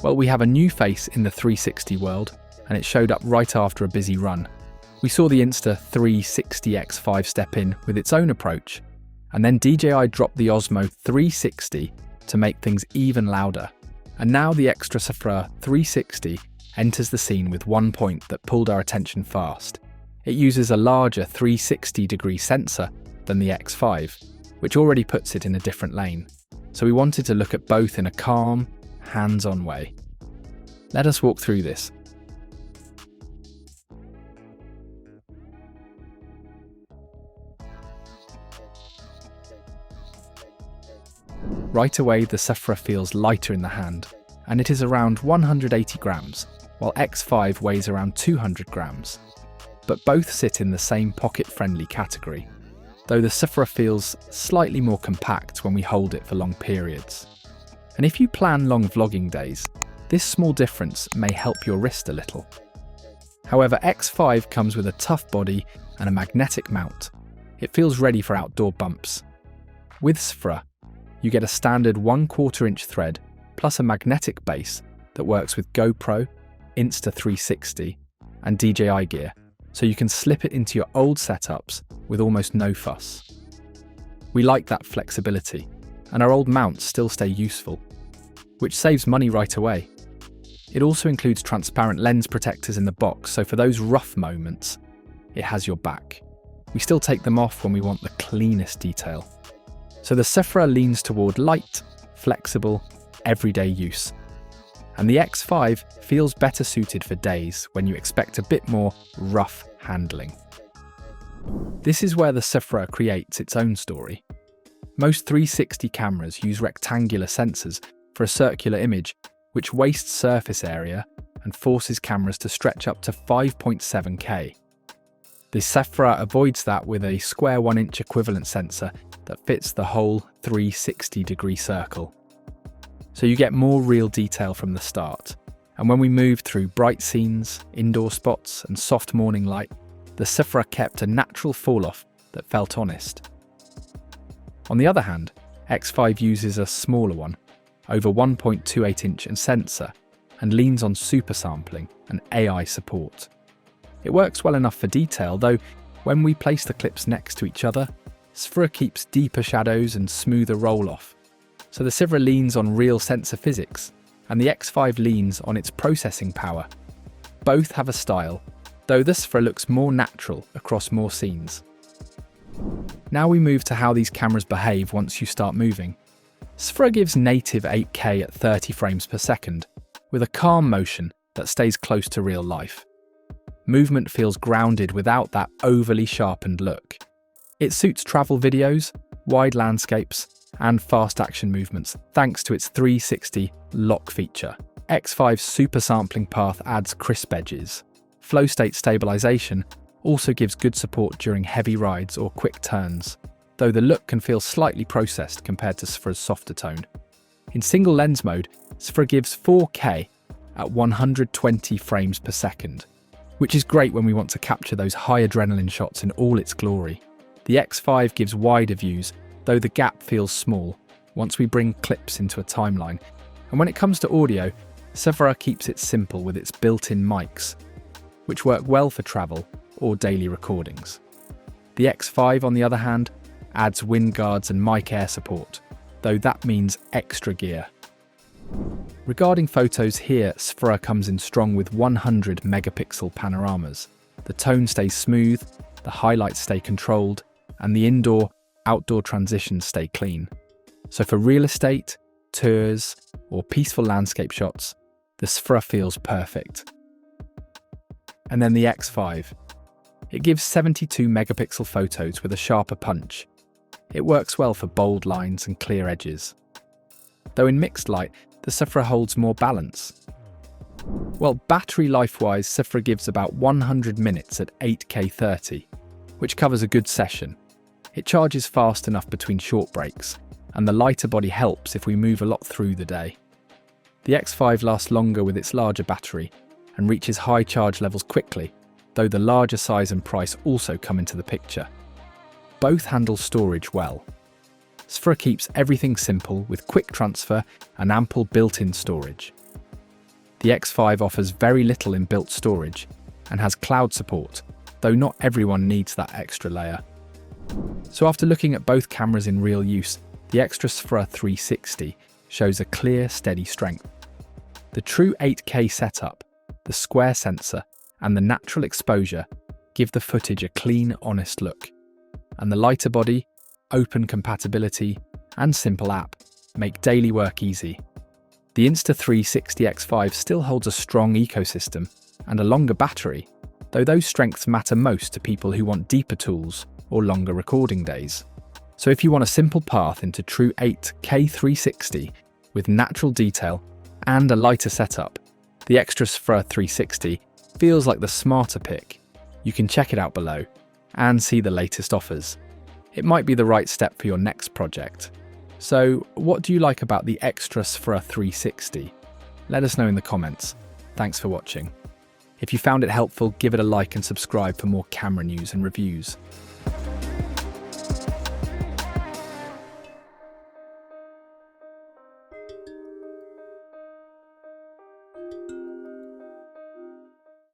Well, we have a new face in the 360 world, and it showed up right after a busy run. We saw the Insta360 X5 step in with its own approach, and then DJI dropped the Osmo 360 to make things even louder. And now the Xtra Sphra 360 enters the scene with one point that pulled our attention fast. It uses a larger 360-degree sensor than the X5, which already puts it in a different lane. So we wanted to look at both in a calm, hands-on way. Let us walk through this. Right away, the Sphra feels lighter in the hand, and it is around 180 grams, while X5 weighs around 200 grams. But both sit in the same pocket-friendly category, though the Sphra feels slightly more compact when we hold it for long periods. And if you plan long vlogging days, this small difference may help your wrist a little. However, X5 comes with a tough body and a magnetic mount. It feels ready for outdoor bumps. With Sphra, you get a standard 1/4 inch thread plus a magnetic base that works with GoPro, Insta360 and DJI gear, so you can slip it into your old setups with almost no fuss. We like that flexibility, and our old mounts still stay useful, which saves money right away. It also includes transparent lens protectors in the box, so for those rough moments, it has your back. We still take them off when we want the cleanest detail. So the Sphra leans toward light, flexible, everyday use. And the X5 feels better suited for days when you expect a bit more rough handling. This is where the Sphra creates its own story. Most 360 cameras use rectangular sensors for a circular image, which wastes surface area and forces cameras to stretch up to 5.7K. The Sphra avoids that with a square 1-inch equivalent sensor that fits the whole 360-degree circle. So you get more real detail from the start. And when we moved through bright scenes, indoor spots and soft morning light, the Sphra kept a natural fall-off that felt honest. On the other hand, X5 uses a smaller one, over 1.28 inch and sensor, and leans on super sampling and AI support. It works well enough for detail, though when we place the clips next to each other, Sphra keeps deeper shadows and smoother roll-off. So the Sphra leans on real sensor physics, and the X5 leans on its processing power. Both have a style, though the Sphra looks more natural across more scenes. Now we move to how these cameras behave once you start moving. Sphra gives native 8K at 30 frames per second, with a calm motion that stays close to real life. Movement feels grounded without that overly sharpened look. It suits travel videos, wide landscapes, and fast action movements thanks to its 360 lock feature. X5's super sampling path adds crisp edges. Flow state stabilization also gives good support during heavy rides or quick turns, though the look can feel slightly processed compared to Sphra's softer tone. In single lens mode, Sphra gives 4K at 120 frames per second, which is great when we want to capture those high adrenaline shots in all its glory. The X5 gives wider views, though the gap feels small once we bring clips into a timeline. And when it comes to audio, Sphra keeps it simple with its built-in mics, which work well for travel or daily recordings. The X5, on the other hand, adds wind guards and mic air support, though that means extra gear. Regarding photos here, Sphra comes in strong with 100 megapixel panoramas. The tone stays smooth, the highlights stay controlled, and the indoor-outdoor transitions stay clean. So for real estate, tours, or peaceful landscape shots, the Sphra feels perfect. And then the X5. It gives 72 megapixel photos with a sharper punch. It works well for bold lines and clear edges. Though in mixed light, the Sphra holds more balance. Well, battery life-wise, Sphra gives about 100 minutes at 8K 30, which covers a good session. It charges fast enough between short breaks, and the lighter body helps if we move a lot through the day. The X5 lasts longer with its larger battery and reaches high charge levels quickly, though the larger size and price also come into the picture. Both handle storage well. Sphra keeps everything simple with quick transfer and ample built-in storage. The X5 offers very little inbuilt storage and has cloud support, though not everyone needs that extra layer. So after looking at both cameras in real use, the Xtra Sphra360 shows a clear, steady strength. The true 8K setup, the square sensor, and the natural exposure give the footage a clean, honest look. And the lighter body, open compatibility, and simple app make daily work easy. The Insta360 X5 still holds a strong ecosystem and a longer battery, though those strengths matter most to people who want deeper tools or longer recording days. So if you want a simple path into true 8K 360 with natural detail and a lighter setup, the Xtra Sphra360 feels like the smarter pick. You can check it out below and see the latest offers. It might be the right step for your next project. So what do you like about the Xtra Sphra360? Let us know in the comments. Thanks for watching. If you found it helpful, give it a like and subscribe for more camera news and reviews.